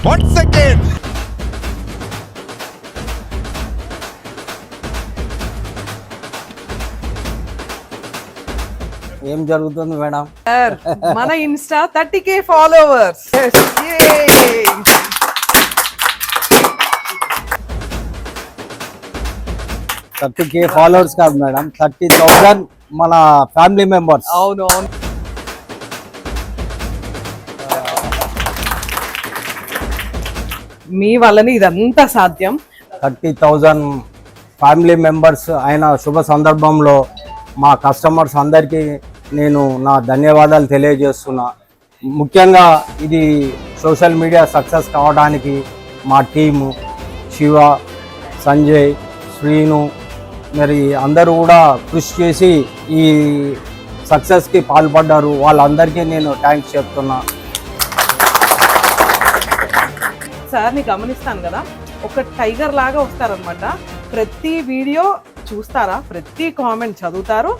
once again. ఏం జరుగుతుంది madam? మన Insta 30K followers. 30K followers కాదు మేడం, 30,000 మన ఫ్యామిలీ మెంబర్స్. అవును అవును. మీ వల్లనే ఇదంతా సాధ్యం. 30,000 ఫ్యామిలీ మెంబర్స్ అయిన శుభ సందర్భంలో మా కస్టమర్స్ అందరికీ నేను నా ధన్యవాదాలు తెలియజేస్తున్నా. ముఖ్యంగా ఇది సోషల్ మీడియా సక్సెస్ కావడానికి మా టీము శివ, సంజయ్, శ్రీను మరి అందరూ కూడా కృషి చేసి ఈ సక్సెస్కి పాల్పడ్డారు. వాళ్ళందరికీ నేను థ్యాంక్స్ చెప్తున్నా. సార్ని గమనిస్తాను కదా, ఒక టైగర్ లాగా వస్తారనమాట. ప్రతి వీడియో చూస్తారా, ప్రతి కామెంట్ చదువుతారు.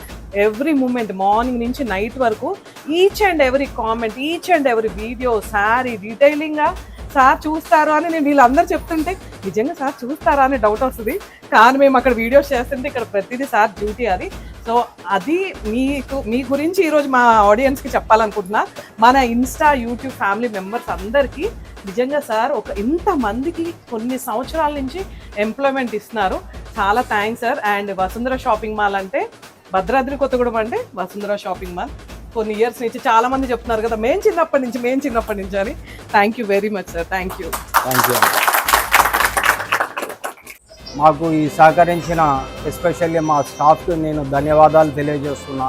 ఎవ్రీ మూమెంట్ మార్నింగ్ నుంచి నైట్ వరకు each and every comment, each and every video sorry డీటెయిలింగ్గా సార్ చూస్తారు అని నేను వీళ్ళందరూ చెప్తుంటే నిజంగా సార్ చూస్తారా అని డౌట్ వస్తుంది. కానీ మేము అక్కడ వీడియోస్ చేస్తుంటే ఇక్కడ ప్రతిదీ సార్ డ్యూటీ అది. సో అది మీ గురించి ఈరోజు మా ఆడియన్స్కి చెప్పాలనుకుంటున్నా. మన ఇన్స్టా, యూట్యూబ్ ఫ్యామిలీ మెంబర్స్ అందరికీ నిజంగా సార్ ఒక ఇంతమందికి కొన్ని సంవత్సరాల నుంచి ఎంప్లాయ్మెంట్ ఇస్తున్నారు. చాలా thanks sir. And Vasundhara shopping mall అంటే భద్రాద్రి కొత్తగూడెం అంటే వసుంధర షాపింగ్ మాల్ కొన్ని ఇయర్స్ నుంచి చాలా మంది చెప్తున్నారు కదా, మేము చిన్నప్పటి నుంచి అని. Thank you very much sir. Thank you. మాకు ఈ సహకరించిన ఎస్పెషల్లీ మా స్టాఫ్కి నేను ధన్యవాదాలు తెలియజేస్తున్నా.